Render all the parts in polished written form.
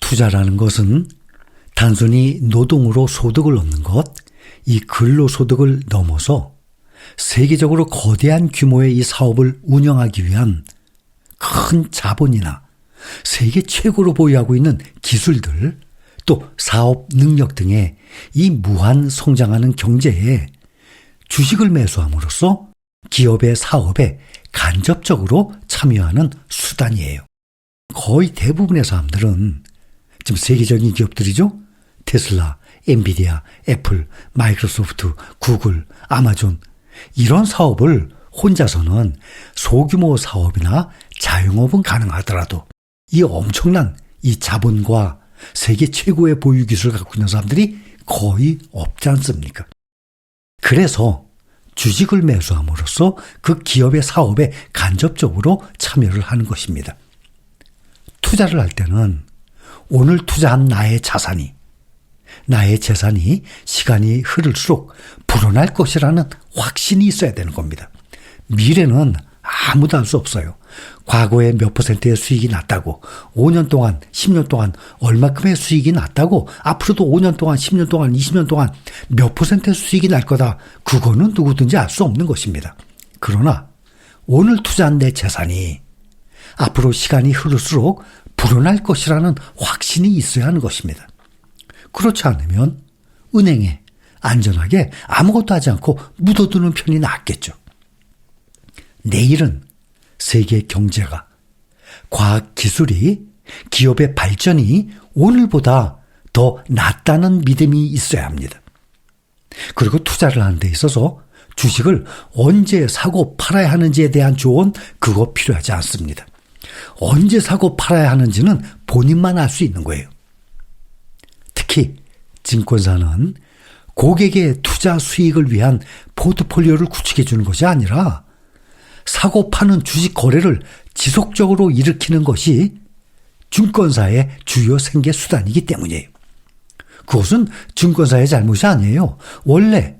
투자라는 것은 단순히 노동으로 소득을 얻는 것, 이 근로소득을 넘어서 세계적으로 거대한 규모의 이 사업을 운영하기 위한 큰 자본이나 세계 최고로 보유하고 있는 기술들, 또 사업 능력 등의 이 무한 성장하는 경제에 주식을 매수함으로써 기업의 사업에 간접적으로 참여하는 수단이에요. 거의 대부분의 사람들은 지금 세계적인 기업들이죠. 테슬라, 엔비디아, 애플, 마이크로소프트, 구글, 아마존 이런 사업을 혼자서는 소규모 사업이나 자영업은 가능하더라도 이 엄청난 이 자본과 세계 최고의 보유 기술을 갖고 있는 사람들이 거의 없지 않습니까? 그래서 주식을 매수함으로써 그 기업의 사업에 간접적으로 참여를 하는 것입니다. 투자를 할 때는 오늘 투자한 나의 재산이 시간이 흐를수록 불어날 것이라는 확신이 있어야 되는 겁니다. 미래는 아무도 알 수 없어요. 과거에 몇 퍼센트의 수익이 났다고 5년 동안 10년 동안 얼마큼의 수익이 났다고 앞으로도 5년 동안 10년 동안 20년 동안 몇 퍼센트의 수익이 날 거다. 그거는 누구든지 알 수 없는 것입니다. 그러나 오늘 투자한 내 재산이 앞으로 시간이 흐를수록 불어날 것이라는 확신이 있어야 하는 것입니다. 그렇지 않으면 은행에 안전하게 아무것도 하지 않고 묻어두는 편이 낫겠죠. 내일은 세계 경제가, 과학기술이, 기업의 발전이 오늘보다 더 낫다는 믿음이 있어야 합니다. 그리고 투자를 하는 데 있어서 주식을 언제 사고 팔아야 하는지에 대한 조언, 그거 필요하지 않습니다. 언제 사고 팔아야 하는지는 본인만 알 수 있는 거예요. 특히 증권사는 고객의 투자 수익을 위한 포트폴리오를 구축해 주는 것이 아니라 사고 파는 주식 거래를 지속적으로 일으키는 것이 증권사의 주요 생계 수단이기 때문이에요. 그것은 증권사의 잘못이 아니에요. 원래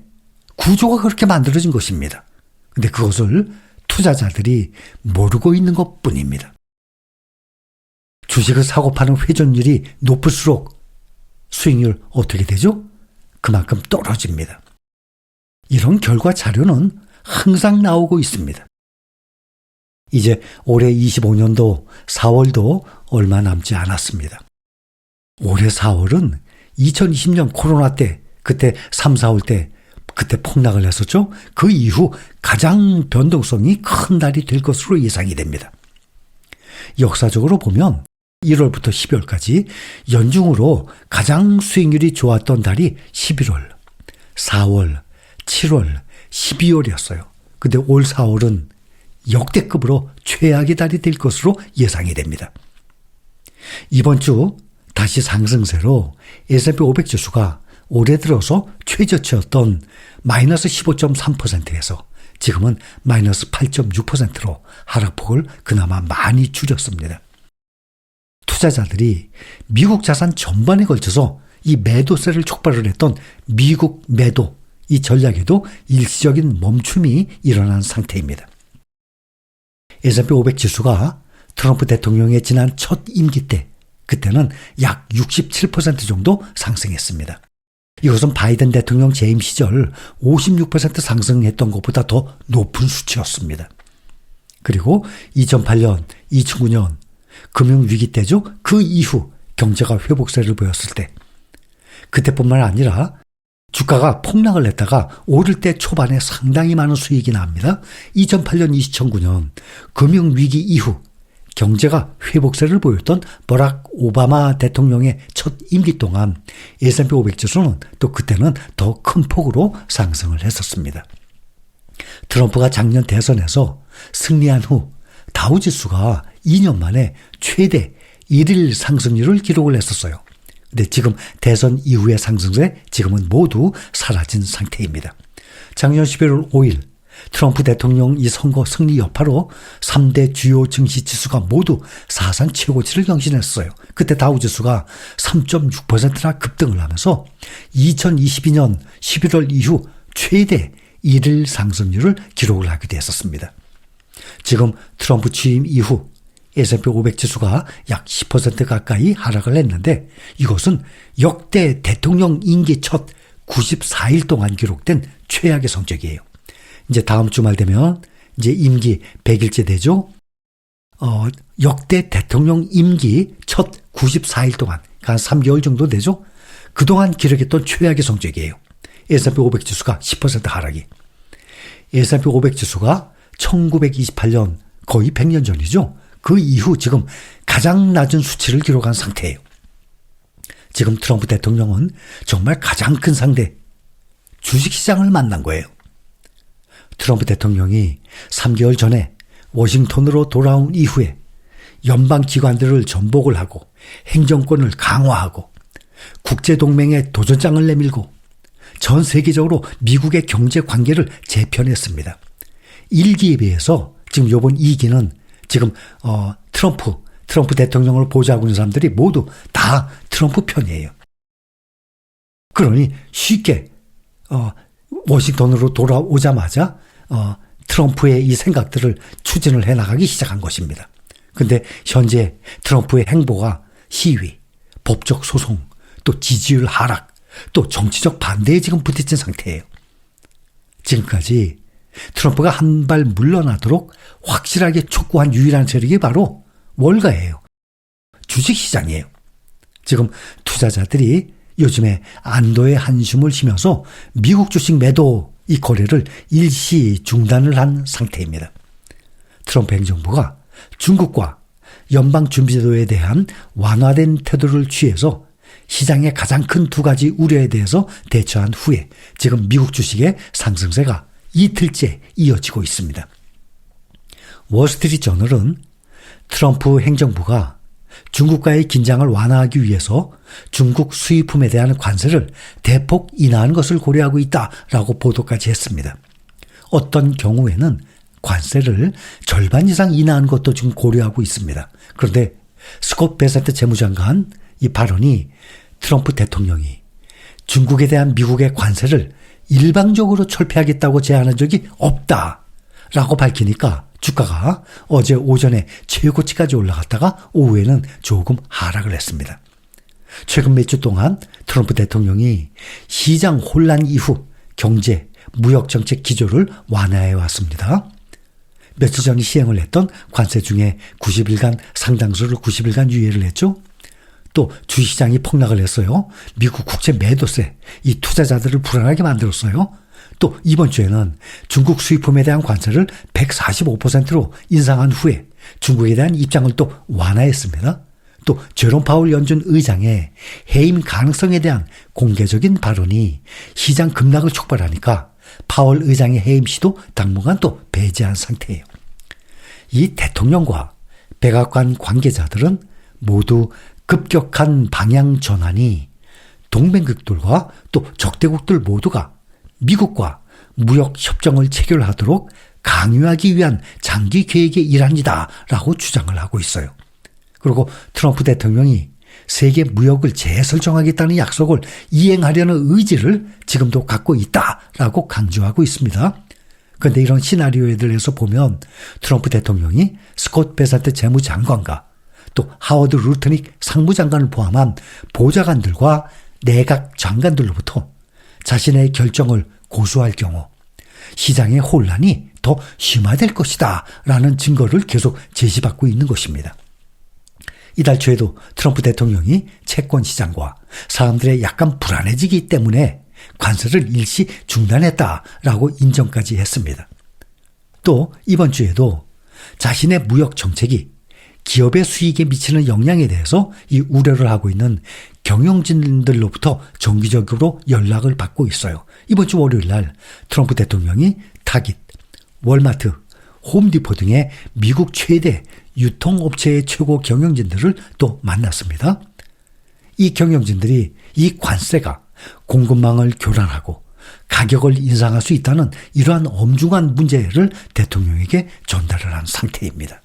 구조가 그렇게 만들어진 것입니다. 근데 그것을 투자자들이 모르고 있는 것뿐입니다. 주식을 사고 파는 회전율이 높을수록 수익률 어떻게 되죠? 그만큼 떨어집니다. 이런 결과 자료는 항상 나오고 있습니다. 이제 올해 25년도 4월도 얼마 남지 않았습니다. 올해 4월은 2020년 코로나 때, 그때 3, 4월 때 그때 폭락을 했었죠. 그 이후 가장 변동성이 큰 달이 될 것으로 예상이 됩니다. 역사적으로 보면 1월부터 12월까지 연중으로 가장 수익률이 좋았던 달이 11월, 4월, 7월, 12월이었어요. 근데 올 4월은 역대급으로 최악의 달이 될 것으로 예상이 됩니다. 이번 주 다시 상승세로 S&P 500 지수가 올해 들어서 최저치였던 마이너스 15.3%에서 지금은 마이너스 8.6%로 하락폭을 그나마 많이 줄였습니다. 투자자들이 미국 자산 전반에 걸쳐서 이 매도세를 촉발을 했던 미국 매도, 이 전략에도 일시적인 멈춤이 일어난 상태입니다. S&P 500 지수가 트럼프 대통령의 지난 첫 임기 때, 그때는 약 67% 정도 상승했습니다. 이것은 바이든 대통령 재임 시절 56% 상승했던 것보다 더 높은 수치였습니다. 그리고 2008년, 2009년 금융위기 때죠. 그 이후 경제가 회복세를 보였을 때, 그때뿐만 아니라 주가가 폭락을 했다가 오를 때 초반에 상당히 많은 수익이 납니다. 2008년, 2009년 금융위기 이후 경제가 회복세를 보였던 버락 오바마 대통령의 첫 임기 동안 S&P 500 지수는 또 그때는 더 큰 폭으로 상승을 했었습니다. 트럼프가 작년 대선에서 승리한 후 다우지수가 2년 만에 최대 1일 상승률을 기록을 했었어요. 근데 지금 대선 이후의 상승세 지금은 모두 사라진 상태입니다. 작년 11월 5일 트럼프 대통령 이 선거 승리 여파로 3대 주요 증시 지수가 모두 사상 최고치를 경신했어요. 그때 다우지수가 3.6%나 급등을 하면서 2022년 11월 이후 최대 1일 상승률을 기록을 하게 됐었습니다. 지금 트럼프 취임 이후 S&P 500 지수가 약 10% 가까이 하락을 했는데 이것은 역대 대통령 임기 첫 94일 동안 기록된 최악의 성적이에요. 이제 다음 주말 되면 이제 임기 100일째 되죠. 역대 대통령 임기 첫 94일 동안, 한 3개월 정도 되죠. 그동안 기록했던 최악의 성적이에요. S&P 500 지수가 10% 하락이. S&P 500 지수가 1928년 거의 100년 전이죠. 그 이후 지금 가장 낮은 수치를 기록한 상태예요. 지금 트럼프 대통령은 정말 가장 큰 상대, 주식시장을 만난 거예요. 트럼프 대통령이 3개월 전에 워싱턴으로 돌아온 이후에 연방기관들을 전복을 하고 행정권을 강화하고 국제동맹에 도전장을 내밀고 전 세계적으로 미국의 경제 관계를 재편했습니다. 1기에 비해서 지금 이번 2기는 지금 트럼프 대통령을 보좌하고 있는 사람들이 모두 다 트럼프 편이에요. 그러니 쉽게 워싱턴으로 돌아오자마자 트럼프의 이 생각들을 추진을 해나가기 시작한 것입니다. 근데 현재 트럼프의 행보가 시위, 법적 소송, 또 지지율 하락, 또 정치적 반대에 지금 부딪힌 상태예요. 지금까지 트럼프가 한 발 물러나도록 확실하게 촉구한 유일한 세력이 바로 월가예요. 주식시장이에요. 지금 투자자들이 요즘에 안도의 한숨을 쉬면서 미국 주식 매도 이 거래를 일시 중단을 한 상태입니다. 트럼프 행정부가 중국과 연방준비제도에 대한 완화된 태도를 취해서 시장의 가장 큰 두 가지 우려에 대해서 대처한 후에 지금 미국 주식의 상승세가 이틀째 이어지고 있습니다. 월스트리트저널은 트럼프 행정부가 중국과의 긴장을 완화하기 위해서 중국 수입품에 대한 관세를 대폭 인하하는 것을 고려하고 있다라고 보도까지 했습니다. 어떤 경우에는 관세를 절반 이상 인하하는 것도 지금 고려하고 있습니다. 그런데 스콧 베세트 재무장관 이 발언이 트럼프 대통령이 중국에 대한 미국의 관세를 일방적으로 철폐하겠다고 제안한 적이 없다라고 밝히니까 주가가 어제 오전에 최고치까지 올라갔다가 오후에는 조금 하락을 했습니다. 최근 몇 주 동안 트럼프 대통령이 시장 혼란 이후 경제, 무역정책 기조를 완화해 왔습니다. 며칠 전에 시행을 했던 관세 중에 90일간 상당수를 90일간 유예를 했죠. 또 주시장이 폭락을 했어요. 미국 국채 매도세, 이 투자자들을 불안하게 만들었어요. 또 이번 주에는 중국 수입품에 대한 관세를 145%로 인상한 후에 중국에 대한 입장을 또 완화했습니다. 또 제롬 파월 연준 의장의 해임 가능성에 대한 공개적인 발언이 시장 급락을 촉발하니까 파월 의장의 해임 시도 당분간 또 배제한 상태예요. 이 대통령과 백악관 관계자들은 모두 급격한 방향 전환이 동맹국들과 또 적대국들 모두가 미국과 무역 협정을 체결하도록 강요하기 위한 장기 계획의 일환이다라고 주장을 하고 있어요. 그리고 트럼프 대통령이 세계 무역을 재설정하겠다는 약속을 이행하려는 의지를 지금도 갖고 있다라고 강조하고 있습니다. 그런데 이런 시나리오에 대해서 보면 트럼프 대통령이 스콧 베세트 재무장관과 또 하워드 루트닉 상무장관을 포함한 보좌관들과 내각 장관들로부터 자신의 결정을 고수할 경우 시장의 혼란이 더 심화될 것이다 라는 증거를 계속 제시받고 있는 것입니다. 이달 초에도 트럼프 대통령이 채권 시장과 사람들의 약간 불안해지기 때문에 관세를 일시 중단했다라고 인정까지 했습니다. 또 이번 주에도 자신의 무역 정책이 기업의 수익에 미치는 영향에 대해서 이 우려를 하고 있는 경영진들로부터 정기적으로 연락을 받고 있어요. 이번 주 월요일 날 트럼프 대통령이 타깃, 월마트, 홈디포 등의 미국 최대 유통업체의 최고 경영진들을 또 만났습니다. 이 경영진들이 이 관세가 공급망을 교란하고 가격을 인상할 수 있다는 이러한 엄중한 문제를 대통령에게 전달을 한 상태입니다.